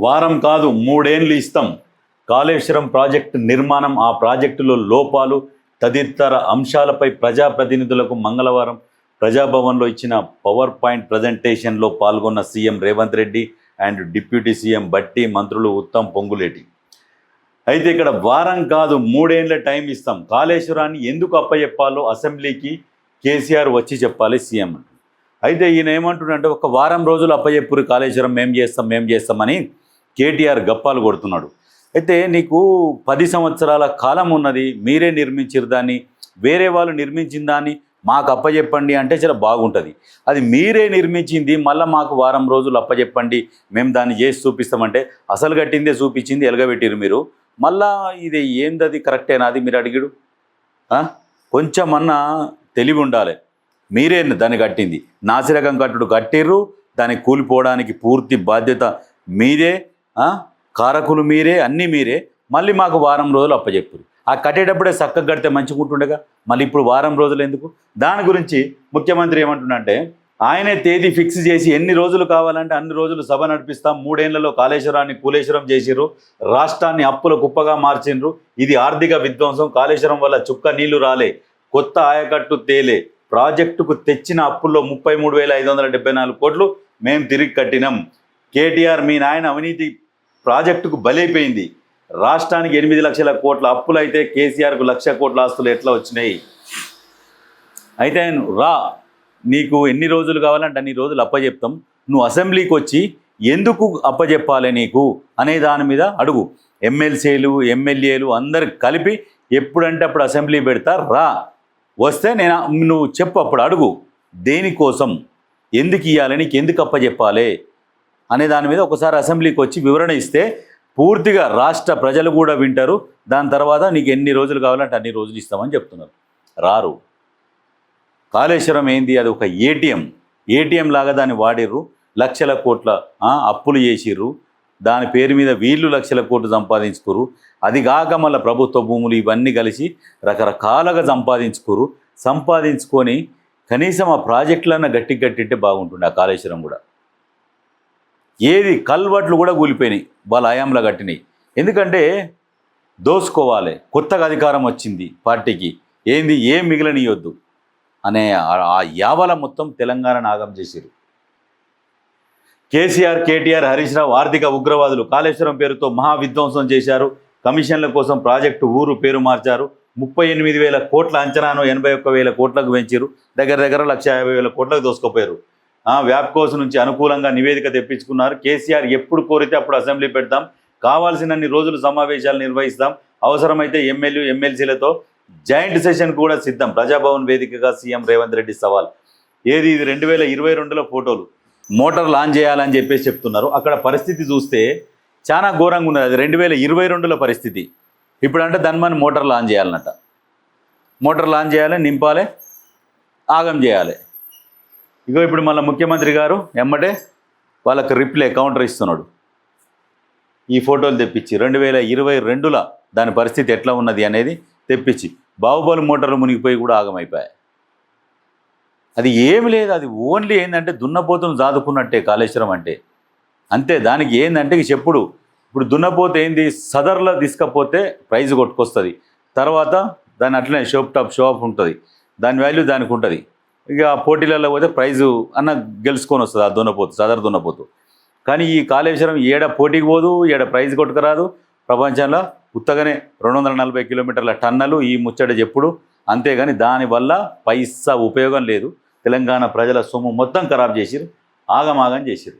వారం కాదు 3 ఏళ్ళు ఇస్తాం. కాళేశ్వరం ప్రాజెక్టు నిర్మాణం, ఆ ప్రాజెక్టులో లోపాలు తదితర అంశాలపై ప్రజాప్రతినిధులకు మంగళవారం ప్రజాభవన్లో ఇచ్చిన పవర్ పాయింట్ ప్రజెంటేషన్లో పాల్గొన్న CM Revanth Reddy and deputy CM బట్టి, మంత్రులు ఉత్తమ్, పొంగులేటి. అయితే ఇక్కడ వారం కాదు 3 ఏళ్ళ టైం ఇస్తాం. కాళేశ్వరాన్ని ఎందుకు అప్పచెప్పాలో అసెంబ్లీకి కేసీఆర్ వచ్చి చెప్పాలి సీఎం. అయితే ఈయన ఏమంటున్నాడంటే ఒక వారం రోజులు అప్పచెప్పురు కాళేశ్వరం మేం చేస్తామని కేటీఆర్ గప్పాలు కొడుతున్నాడు. అయితే నీకు 10 సంవత్సరాల కాలం ఉన్నది, మీరే నిర్మించారు దాన్ని, వేరే వాళ్ళు నిర్మించిన దాన్ని మాకు అప్పచెప్పండి అంటే చాలా బాగుంటుంది. అది మీరే నిర్మించింది మళ్ళీ మాకు వారం రోజులు అప్పచెప్పండి, మేము దాన్ని చేసి చూపిస్తామంటే అసలు కట్టిందే చూపించింది ఎలగబెట్టిరు మీరు. మళ్ళా ఇది ఏందది కరెక్టేనా అది మీరు అడిగిడు? కొంచెమన్నా తెలివి ఉండాలి. మీరే దాన్ని కట్టింది, నాసిరకం కట్టుడు కట్టిర్రు, దాన్ని కూలిపోవడానికి పూర్తి బాధ్యత మీరే, కారకులు మీరే, అన్నీ మీరే. మళ్ళీ మాకు వారం రోజులు అప్పచెప్పురు. ఆ కట్టేటప్పుడే చక్కగా కడితే మంచిగా ఉంటుండగా మళ్ళీ ఇప్పుడు వారం రోజులు ఎందుకు? దాని గురించి ముఖ్యమంత్రి ఏమంటున్నాడంటే ఆయనే తేదీ ఫిక్స్ చేసి ఎన్ని రోజులు కావాలంటే అన్ని రోజులు సభ నడిపిస్తాం. 3 ఏళ్లలో కాళేశ్వరాన్ని కూలేశ్వరం చేసిర్రు, రాష్ట్రాన్ని అప్పుల కుప్పగా మార్చిండ్రు. ఇది ఆర్థిక విధ్వంసం. కాళేశ్వరం వల్ల చుక్క నీళ్లు రాలే, కొత్త ఆయకట్టు తేలే, ప్రాజెక్టుకు తెచ్చిన అప్పుల్లో 33,574 కోట్లు మేము తిరిగి కట్టినాం. కేటీఆర్ మీ నాయన అవినీతి ప్రాజెక్టుకు బలైపోయింది. రాష్ట్రానికి 8 లక్షల కోట్ల అప్పులు అయితే కేసీఆర్కు 1,00,000 కోట్ల ఆస్తులు ఎట్లా వచ్చినాయి? అయితే రా, నీకు ఎన్ని రోజులు కావాలంటే అన్ని రోజులు అప్పచెప్తాం. నువ్వు అసెంబ్లీకి వచ్చి ఎందుకు అప్పచెప్పాలి నీకు అనే దాని మీద అడుగు. ఎమ్మెల్సీలు ఎమ్మెల్యేలు అందరు కలిపి ఎప్పుడంటే అప్పుడు అసెంబ్లీ పెడతా, రా, వస్తే నువ్వు చెప్పు, అప్పుడు అడుగు దేనికోసం, ఎందుకు ఇవ్వాలి, నీకు ఎందుకు అప్పచెప్పాలి అనే దాని మీద ఒకసారి అసెంబ్లీకి వచ్చి వివరణ ఇస్తే పూర్తిగా రాష్ట్ర ప్రజలు కూడా వింటారు. దాని తర్వాత నీకు ఎన్ని రోజులు కావాలంటే అన్ని రోజులు ఇస్తామని చెప్తున్నారు. రారు. కాళేశ్వరం ఏంది? అది ఒక ఏటీఎం లాగా దాన్ని వాడిర్రు. 1,00,000 కోట్ల అప్పులు చేసిర్రు. దాని పేరు మీద వీళ్ళు 1,00,000 కోట్లు సంపాదించుకోరు. అది కాక మళ్ళీ ప్రభుత్వ భూములు ఇవన్నీ కలిసి రకరకాలుగా సంపాదించుకొని కనీసం ఆ ప్రాజెక్టులన్నా గట్టిట్టే బాగుంటుండే. ఆ కాళేశ్వరం కూడా ఏది కల్వర్ట్లు కూడా కూలిపోయినాయి, వాళ్ళ హయాంలో కట్టినాయి. ఎందుకంటే దోసుకోవాలి, కొత్తగా అధికారం వచ్చింది పార్టీకి, ఏంది ఏం మిగిలనియొద్దు అనే ఆ యావల మొత్తం తెలంగాణ నాగం చేశారు. కేసీఆర్, కేటీఆర్, హరీష్ రావు ఆర్థిక ఉగ్రవాదులు. కాళేశ్వరం పేరుతో మహా విధ్వంసం చేశారు. కమిషన్ల కోసం ప్రాజెక్టు ఊరు పేరు మార్చారు. 38,000 కోట్ల అంచనాను 81,000 కోట్లకు పెంచారు. దగ్గర 1,50,000 కోట్లకు దోసుకుపోయారు. వ్యాప్కోస్ నుంచి అనుకూలంగా నివేదిక తెప్పించుకున్నారు. కేసీఆర్ ఎప్పుడు కోరితే అప్పుడు అసెంబ్లీ పెడతాం, కావాల్సినన్ని రోజులు సమావేశాలు నిర్వహిస్తాం, అవసరమైతే ఎమ్మెల్సీలతో జాయింట్ సెషన్ కూడా సిద్ధం. ప్రజాభవన్ వేదికగా సీఎం రేవంత్ రెడ్డి సవాల్. ఏది ఇది 2022లో ఫోటోలు. మోటార్ లాంచ్ చేయాలని చెప్పేసి చెప్తున్నారు. అక్కడ పరిస్థితి చూస్తే చాలా ఘోరంగా ఉన్నది. అది 2022లో పరిస్థితి. ఇప్పుడంటే దాని మోటార్ లాంచ్ చేయాలన్నట. మోటార్ లాంచ్ చేయాలి, నింపాలి, ఆగం చేయాలి. ఇగో ఇప్పుడు మళ్ళీ ముఖ్యమంత్రి గారు ఎమ్మటే వాళ్ళకి రిప్లై కౌంటర్ ఇస్తున్నాడు. ఈ ఫోటోలు తెప్పించి 2022లో దాని పరిస్థితి ఎట్లా ఉన్నది అనేది తెప్పించి బాహుబలి మోటార్లు మునిగిపోయి కూడా ఆగమైపోయాయి. అది ఏమి లేదు, అది ఓన్లీ ఏంటంటే దున్నపోతును దాదుకున్నట్టే కాళేశ్వరం అంటే. అంతే. దానికి ఏంటంటే చెప్పుడు. ఇప్పుడు దున్నపోతే ఏంది, సదర్లో తీసుకపోతే ప్రైజ్ కొట్టుకొస్తుంది, తర్వాత దాని అట్లనే షో ఆఫ్ ఉంటుంది, దాని వాల్యూ దానికి ఉంటుంది. ఇక పోటీలలో పోతే ప్రైజు అన్న గెలుచుకొని వస్తుంది ఆ దున్నపోతు, సదర్ దున్నపోతు. కానీ ఈ కాళేశ్వరం ఏడ పోటీకి పోదు, ఏడ ప్రైజ్ కొట్టుకురాదు. ప్రపంచంలో ఉత్తగానే 240 కిలోమీటర్ల టన్నలు ఈ ముచ్చట చెప్పుడు. అంతేగాని దానివల్ల పైసా ఉపయోగం లేదు. తెలంగాణ ప్రజల సొమ్ము మొత్తం ఖరాబ్ చేసిరు, ఆగమాగం చేసిరు.